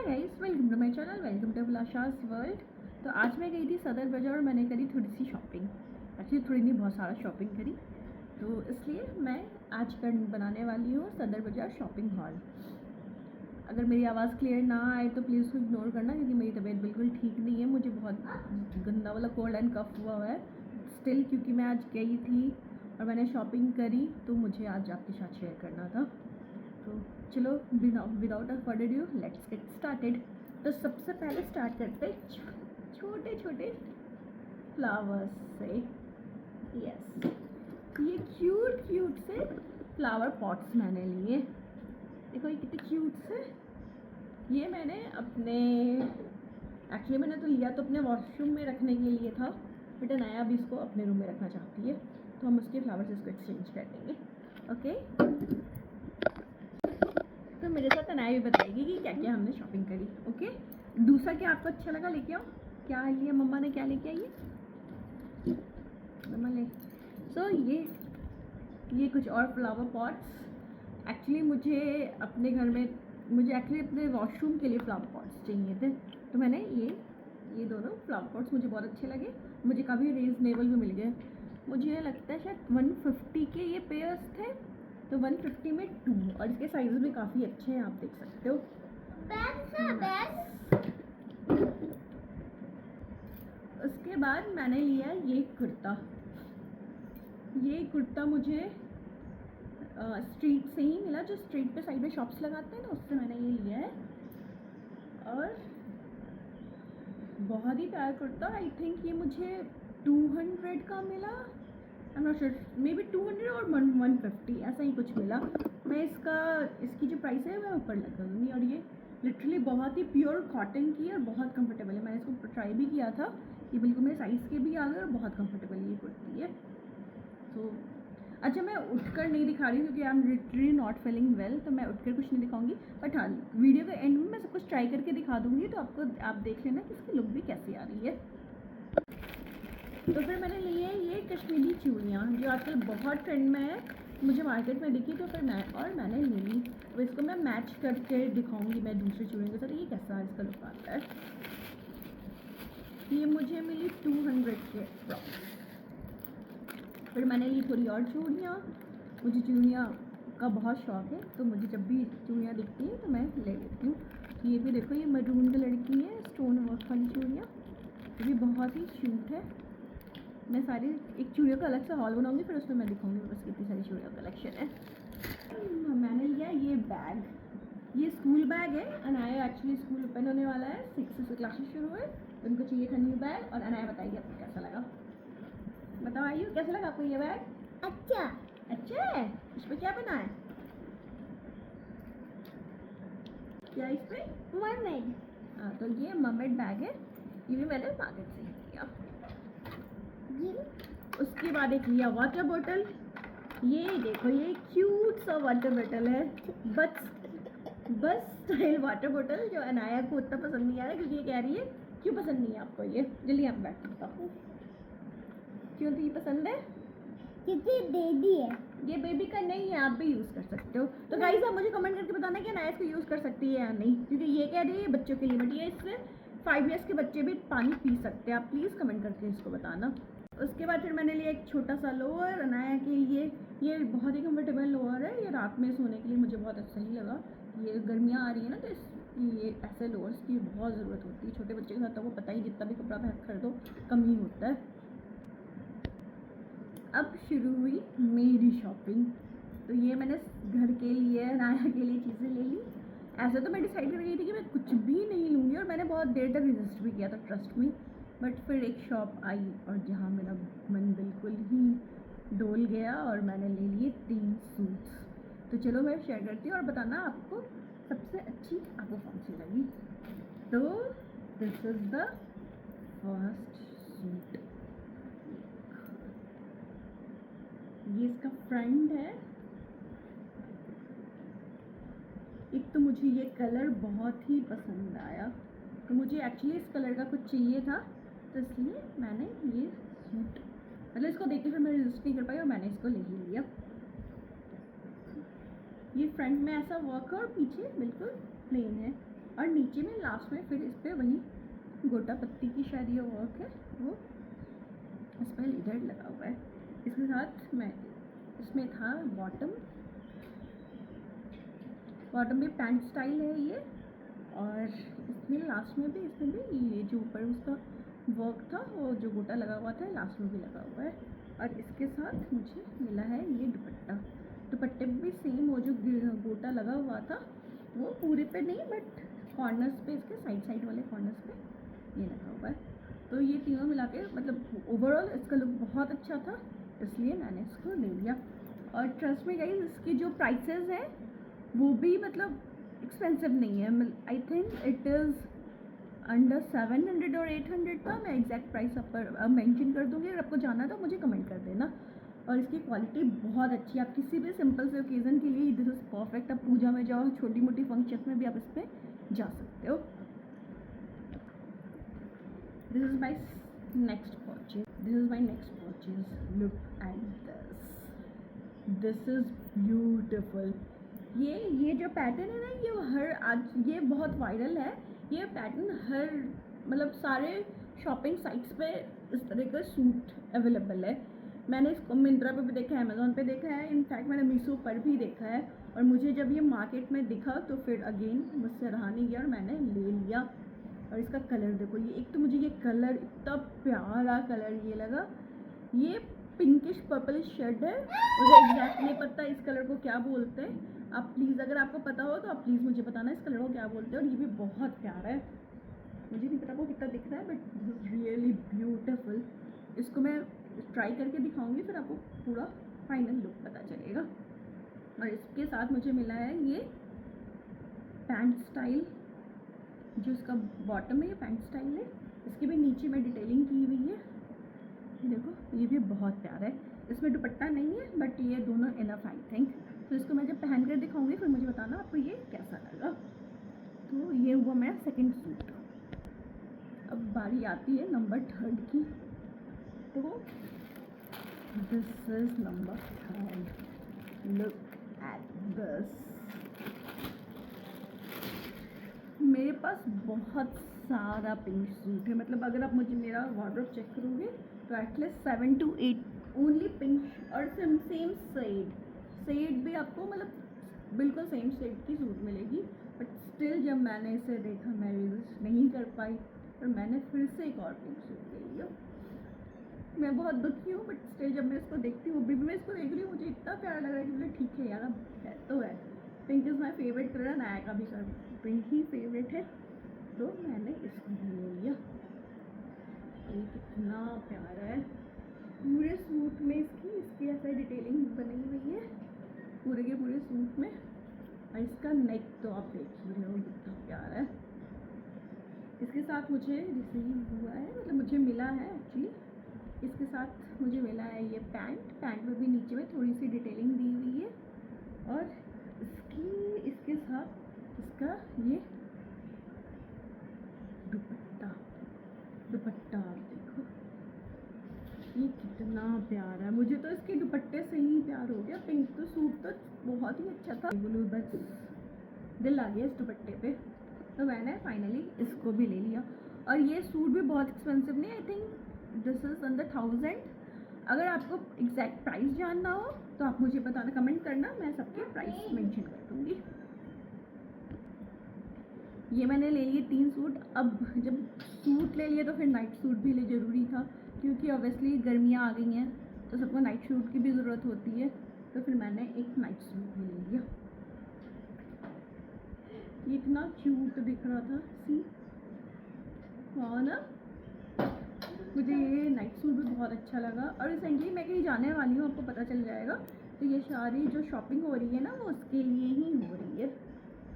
Guys, welcome to my channel, welcome to Abhilasha's world. तो आज मैं गई थी सदर बाज़ार और मैंने करी थोड़ी सी शॉपिंग। एक्चुअली थोड़ी नहीं, बहुत सारा शॉपिंग करी, तो इसलिए मैं आज बनाने वाली हूँ सदर बाज़ार शॉपिंग हॉल। अगर मेरी आवाज़ क्लियर ना आए तो प्लीज़ उसको इग्नोर करना, क्योंकि मेरी तबीयत बिल्कुल ठीक नहीं है। मुझे बहुत गंदा वाला कोल्ड एंड कफ हुआ है स्टिल, क्योंकि मैं आज गई थी और मैंने शॉपिंग करी, तो मुझे आज आपके साथ शेयर करना था। तो चलो without a further due let's get started. तो सबसे पहले स्टार्ट करते छोटे छोटे फ्लावर्स से। यस, ये क्यूट से फ्लावर पॉट्स मैंने लिए। देखो ये कितने क्यूट से। ये मैंने एक्चुअली मैंने तो लिया तो अपने वॉशरूम में रखने के लिए था, बट अनाया अभी इसको अपने रूम में रखना चाहती है, तो हम उसके फ्लावर्स इसको एक्सचेंज कर देंगे। ओके, तो मेरे साथ अनाया भी बताएगी कि क्या क्या हमने शॉपिंग करी। ओके, दूसरा क्या आपको अच्छा लगा लेके आओ। क्या लिया मम्मा ने, क्या लेके आई है मम्मा ले। सो ये कुछ और फ्लावर पॉट्स। एक्चुअली मुझे अपने अपने वॉशरूम के लिए फ्लावर पॉट्स चाहिए थे, तो मैंने ये दोनों फ्लावर पॉट्स मुझे बहुत अच्छे लगे। मुझे काफ़ी रीजनेबल भी मिल गए। मुझे लगता है शायद 150 के ये पेयर्स थे, तो 150 में 2, और इसके साइज़ भी काफ़ी अच्छे हैं, आप देख सकते हो। उसके बाद मैंने लिया ये कुर्ता मुझे स्ट्रीट से ही मिला, जो स्ट्रीट पे साइड में शॉप्स लगाते हैं ना, उससे मैंने ये लिया है। और बहुत ही प्यारा कुर्ता। आई थिंक ये मुझे 200 का मिला, I am not sure, may be 200 और 150 ऐसा ही कुछ मिला। मैं इसकी जो प्राइस है मैं ऊपर लगा दूँगी। और ये लिटरली बहुत ही प्योर कॉटन की है और बहुत कंफर्टेबल है। मैंने इसको ट्राई भी किया था, ये बिल्कुल मेरे साइज़ के भी आ गए और बहुत कंफर्टेबल ये कुर्ती है। तो अच्छा, मैं उठकर नहीं दिखा रही हूँ क्योंकि I am literally not feeling well, तो मैं उठकर कुछ नहीं दिखाऊंगी, बट हाँ वीडियो के एंड में मैं सब कुछ ट्राई करके दिखा दूँगी, तो आप देख लेना कि इसकी लुक भी कैसी आ रही है। तो फिर मैंने ली है ये कश्मीरी चूड़ियाँ, जो आजकल बहुत ट्रेंड में है, मुझे मार्केट में दिखी, तो फिर मैंने ले ली। तो इसको मैं मैच करके दिखाऊंगी मैं दूसरी चूड़ियों के साथ, ये कैसा इसका लुक आता है। ये मुझे मिली 200 के अप्रॉक्स। फिर मैंने ली थोड़ी और चूड़ियाँ। मुझे चूड़ियाँ का बहुत शौक़ है, तो मुझे जब भी चूड़ियाँ दिखती हैं तो मैं ले लेती हूँ। ये भी देखो, ये मरून कलर की है, स्टोन वर्क वाली चूड़ियाँ, ये भी बहुत ही क्यूट है। मैं सारी एक चूड़ियों का अलग से हॉल बनाऊंगी, फिर उसमें मैं दिखाऊंगी बस कितनी सारी चूड़ियों का कलेक्शन है। मैंने लिया ये बैग, ये स्कूल बैग है। अनाया एक्चुअली स्कूल ओपन होने वाला है, 6 से क्लासेस शुरू हुए, तो उनको चाहिए था न्यू बैग। और अनाया बताइए आपको कैसा लगा, बताओ आइए, कैसा लगा आपको ये बैग? अच्छा है। इस पर क्या बना है, क्या इस पे? मरमेड। हाँ, तो ये मरमेड बैग है, ये भी मैंने मार्केट से लिया। उसके बाद एक लिया वाटर बॉटल। ये देखो, ये क्यूट सा वाटर बॉटल है, बस स्टाइल वाटर बॉटल, जो अनाया को उतना पसंद नहीं आ रहा, क्योंकि ये कह रही है क्यों पसंद नहीं है आपको ये, जल्दी आप बैठ बताओ क्यों तो ये पसंद है, क्योंकि बेबी है। ये बेबी का नहीं है, आप भी यूज़ कर सकते हो। तो गाइस आप मुझे कमेंट करके बताना कि अनाया इसको यूज़ कर सकती है या नहीं, क्योंकि ये कह रही है बच्चों के लिए, बट ये इससे 5 ईयर्स के बच्चे भी पानी पी सकते हैं। आप प्लीज़ कमेंट करके इसको बताना। उसके बाद फिर मैंने लिया एक छोटा सा लोअर अनाया के लिए। ये बहुत ही कंफर्टेबल लोअर है, ये रात में सोने के लिए मुझे बहुत अच्छा ही लगा। ये गर्मियाँ आ रही है ना, तो ये ऐसे लोअर्स की बहुत ज़रूरत होती है। छोटे बच्चे के साथ तो वो पता ही, जितना भी कपड़ा पैक कर दो कम ही होता है। अब शुरू हुई मेरी शॉपिंग। तो ये मैंने घर के लिए, अनाया के लिए चीज़ें ले ली। ऐसे तो मैं डिसाइड कर गई थी कि मैं कुछ भी नहीं लूँगी, और मैंने बहुत देर तक रेजिस्ट भी किया था, ट्रस्ट मी। बट फिर एक शॉप आई और जहाँ मेरा मन बिल्कुल ही डोल गया, और मैंने ले लिए 3 सूट्स। तो चलो मैं शेयर करती हूँ और बताना आपको सबसे अच्छी आपको कौन सी लगी। तो this is the first suit. ये इसका फ्रंट है। एक तो मुझे ये कलर बहुत ही पसंद आया, तो मुझे एक्चुअली इस कलर का कुछ चाहिए था, तो इसलिए मैंने ये सूट, मतलब इसको देख के फिर मैं रेजिस्ट नहीं कर पाई और मैंने इसको ले ही लिया। ये फ्रंट में ऐसा वर्क है और पीछे बिल्कुल प्लेन है, और नीचे में लास्ट में फिर इस पर वही गोटा पत्ती की शायद ये वर्क है वो इस पर इधर लगा हुआ है। इसके साथ मैं इसमें था बॉटम भी पैंट स्टाइल है ये, और इसमें लास्ट में भी इसमें भी ये जो ऊपर उसका वर्क था वो जो गोटा लगा हुआ था लास्ट में भी लगा हुआ है। और इसके साथ मुझे मिला है ये दुपट्टे में भी सेम वो जो गोटा लगा हुआ था वो पूरे पे नहीं बट कॉर्नर्स पे, इसके साइड वाले कॉर्नर्स पे ये लगा हुआ है। तो ये तीनों मिला के मतलब ओवरऑल इसका लुक बहुत अच्छा था, इसलिए मैंने इसको ले लिया। और ट्रस्ट में गाइस इसकी जो प्राइसेस हैं वो भी मतलब एक्सपेंसिव नहीं है। I think it is under 700 और 800 था। मैं एग्जैक्ट प्राइस आप पर मेंशन कर दूँगी, अगर आपको जानना है तो मुझे कमेंट कर देना। और इसकी क्वालिटी बहुत अच्छी है, आप किसी भी सिंपल से ओकेज़न के लिए दिस इज़ परफेक्ट। आप पूजा में जाओ, छोटी मोटी फंक्शन में भी आप इस पर जा सकते हो। This is my next purchase. Look at this is beautiful. ये जो पैटर्न है ना ये आज ये बहुत वायरल है। ये पैटर्न हर मतलब सारे शॉपिंग साइट्स पे इस तरह का सूट अवेलेबल है। मैंने इसको मिंत्रा पे भी देखा है, अमेज़ॉन पे देखा है, इनफैक्ट मैंने मीशो पर भी देखा है। और मुझे जब ये मार्केट में दिखा तो फिर अगेन मुझसे रहा नहीं गया और मैंने ले लिया। और इसका कलर देखो, ये एक तो मुझे ये कलर इतना प्यारा कलर ये लगा। ये पिंकिश पर्पल शेड है, मुझे एग्जैक्ट नहीं पता इस कलर को क्या बोलते हैं। आप प्लीज़ अगर आपको पता हो तो आप प्लीज़ मुझे बताना इस कलर को क्या बोलते हैं। और ये भी बहुत प्यारा है, मुझे नहीं पता वो कितना दिख रहा है but this is really beautiful. इसको मैं ट्राई करके दिखाऊंगी, फिर आपको पूरा फाइनल लुक पता चलेगा। और इसके साथ मुझे मिला है ये पैंट स्टाइल, जो इसका बॉटम है ये पैंट स्टाइल है। इसके भी नीचे में डिटेलिंग की हुई है, देखो ये भी बहुत प्यारा है। इसमें दुपट्टा नहीं है बट ये दोनों इनफ आई थिंक। तो इसको मैं जब पहन कर दिखाऊंगी फिर मुझे बताना आपको ये कैसा लगा। तो ये हुआ मेरा सेकंड सूट। अब बारी आती है नंबर 3 की। तो this is number 3। Look at this. मेरे पास बहुत सारा पिंक सूट है, मतलब अगर आप मुझे मेरा वार्डरोब चेक करोगे तो एटलीस्ट 7 to 8 ओनली पिंक और सेम शेड भी आपको मतलब बिल्कुल सेम शेड की सूट मिलेगी। बट स्टिल जब मैंने इसे देखा मैं रेजिस्ट नहीं कर पाई और मैंने फिर से एक और पिंक सूट ले लिया। मैं बहुत दुखी हूँ बट स्टिल जब मैं इसको देखती हूँ, अभी भी मैं इसको देख रही हूँ, मुझे इतना प्यारा लग रहा है कि बोले ठीक है यार अब है तो है। Pink is my favourite colour, नया का भी सर पिंक ही फेवरेट है, तो मैंने इसको ले लिया। ये कितना प्यारा है, पूरे सूट में इसकी ऐसा डिटेलिंग बनी हुई है पूरे के पूरे सूट में। और इसका नेक तो आप देख ही रहे हो कितना प्यारा है। इसके साथ मुझे रिसीव हुआ है, मतलब मुझे मिला है एक्चुअली, इसके साथ मुझे मिला है ये पैंट में भी नीचे में थोड़ी सी डिटेलिंग दी हुई है। और इसके साथ इसका ये दुपट्टा आप देखो ये कितना प्यारा है। मुझे तो इसके दुपट्टे से ही प्यार हो गया। पिंक तो सूट तो बहुत ही अच्छा था, बोलो बस दिल आ गया इस दुपट्टे पे, तो मैंने फाइनली इसको भी ले लिया। और ये सूट भी बहुत एक्सपेंसिव नहीं, I think this is under 1000। अगर आपको एग्जैक्ट प्राइस जानना हो तो आप मुझे बताना, कमेंट करना, मैं सबके प्राइस मेंशन कर दूँगी। ये मैंने ले लिए 3 सूट। अब जब सूट ले लिए तो फिर नाइट सूट भी ले ज़रूरी था, क्योंकि ऑब्वियसली गर्मियाँ आ गई हैं तो सबको नाइट सूट की भी ज़रूरत होती है। तो फिर मैंने एक नाइट सूट भी ले लिया। ये इतना क्यूट दिख रहा था, सी हाँ ना, मुझे ये नाइट सूट भी बहुत अच्छा लगा। और रिसेंटली मैं कहीं जाने वाली हूँ, आपको पता चल जाएगा। तो ये सारी जो शॉपिंग हो रही है ना वो उसके लिए ही हो रही है।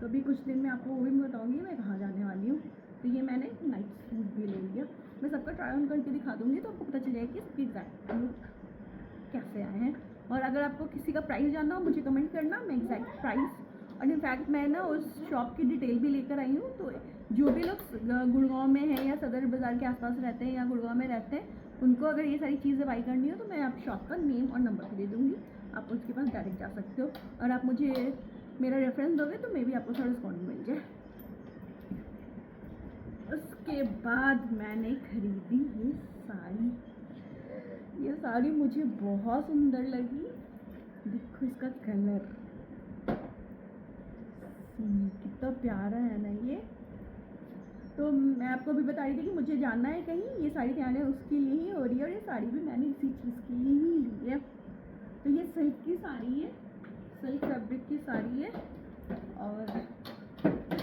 तो अभी कुछ दिन में आपको वो भी मैं बताऊँगी मैं कहाँ जाने वाली हूँ। तो ये मैंने नाइट सूट भी ले लिया। मैं सबका ट्राई ऑन करके दिखा दूँगी तो आपको पता चल जाएगा कि इसकी एग्जैक्ट लुक कैसे आए हैं। और अगर आपको किसी का प्राइस जानना हो मुझे कमेंट करना, मैं एग्जैक्ट प्राइस और इनफैक्ट मैं ना उस शॉप की डिटेल भी लेकर आई हूँ। तो जो भी लोग गुड़गांव में हैं या सदर बाज़ार के आसपास रहते हैं या गुड़गांव में रहते हैं, उनको अगर ये सारी चीज़ें बाई करनी हो तो मैं आप शॉप का नेम और नंबर दे दूँगी, आप उसके पास डायरेक्ट जा सकते हो। और आप मुझे मेरा रेफरेंस दोगे तो मे भी आपको थोड़ा डिस्काउंट मिल जाए। उसके बाद मैंने खरीदी ये साड़ी मुझे बहुत सुंदर लगी। देखो इसका कलर कितना प्यारा है ना ये। तो मैं आपको अभी बता रही थी कि मुझे जाना है कहीं, ये साड़ी तैयार है उसके लिए ही हो रही है, और ये साड़ी भी मैंने इसी चीज़ के लिए ही ली है। तो ये सिल्क की साड़ी है, सिल्क फैब्रिक की साड़ी है, और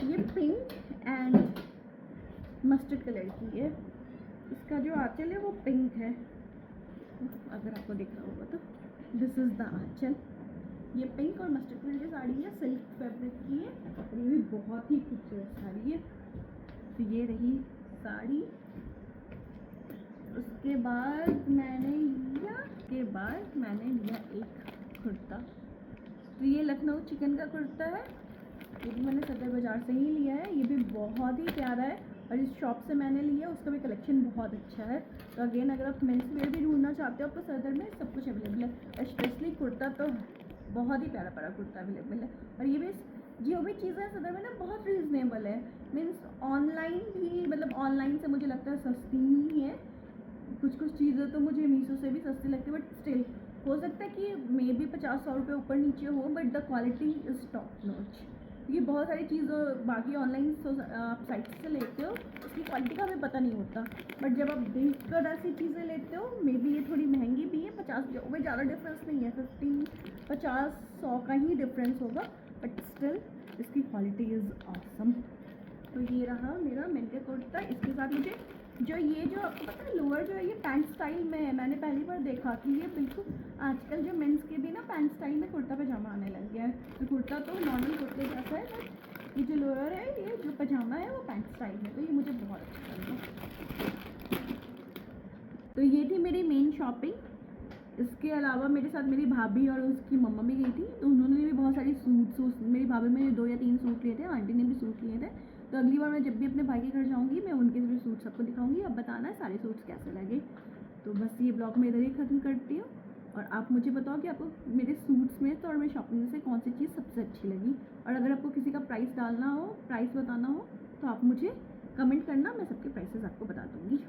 ये पिंक एंड मस्टर्ड कलर की है। इसका जो आंचल है वो पिंक है, अगर आपको दिख रहा होगा तो दिस इज़ द आंचल। ये पिंक और मस्टर्ड कलर की साड़ी है, सिल्क फैब्रिक की है, और ये भी बहुत ही खूबसूरत साड़ी है। तो ये रही साड़ी। उसके बाद मैंने लिया एक कुर्ता। तो ये लखनऊ चिकन का कुर्ता है, ये भी मैंने सदर बाज़ार से ही लिया है। ये भी बहुत ही प्यारा है, और इस शॉप से मैंने लिया, उसका भी कलेक्शन बहुत अच्छा है। तो अगेन अगर आप मेंस वेयर भी ढूंढना चाहते हो तो सदर में सब कुछ अवेलेबल है। स्पेशली कुर्ता तो बहुत ही प्यारा प्यारा कुर्ता अवेलेबल है। और ये भी जो भी चीज़ें हैं सदर में ना बहुत रीज़नेबल है। मीन्स ऑनलाइन भी, मतलब ऑनलाइन से मुझे लगता है सस्ती ही है। कुछ चीज़ें तो मुझे मीशो से भी सस्ती लगती है, बट स्टिल हो सकता है कि मे बी 50-100 रुपये ऊपर नीचे हो, but the quality is top notch. ये बहुत सारी चीज़ें बाकी ऑनलाइन आप साइट से लेते हो, उसकी क्वालिटी का हमें पता नहीं होता, बट जब आप देख कर ऐसी चीज़ें लेते हो, मे बी ये थोड़ी महंगी भी है, 50 में ज़्यादा डिफरेंस नहीं है, 50-100 का ही डिफरेंस होगा, बट स्टिल इसकी क्वालिटी इज़ ऑसम। तो ये रहा मेरा मेंटे कुर्ता। इसके साथ मुझे जो आपको पता है लोअर जो है ये पैंट स्टाइल में है, मैंने पहली बार देखा कि ये बिल्कुल आजकल जो मेंस के भी ना पैंट स्टाइल में कुर्ता पजामा आने लग गया है। तो कुर्ता तो नॉर्मल कुर्ते जैसा है, बट ये जो लोअर है, ये जो पजामा है वो पैंट स्टाइल में, तो ये मुझे बहुत अच्छा लगा। तो ये थी मेरी मेन शॉपिंग। इसके अलावा मेरे साथ मेरी भाभी और उसकी मम्मा भी गई थी, तो उन्होंने भी बहुत सारी सूट मेरी भाभी ने 2 या 3 सूट लिए थे, आंटी ने भी सूट लिए थे। तो अगली बार मैं जब भी अपने भाई के घर जाऊंगी मैं उनके भी सूट सबको दिखाऊंगी, अब बताना है सारे सूट्स कैसे लगे। तो बस ये ब्लॉग मैं इधर ही ख़त्म करती हूँ, और आप मुझे बताओ कि आपको मेरे सूट्स में तो और मेरी शॉपिंग में से कौन सी चीज़ सबसे अच्छी लगी। और अगर आपको किसी का प्राइस बताना हो तो आप मुझे कमेंट करना, मैं सबके प्राइसेस आपको बता दूँगी।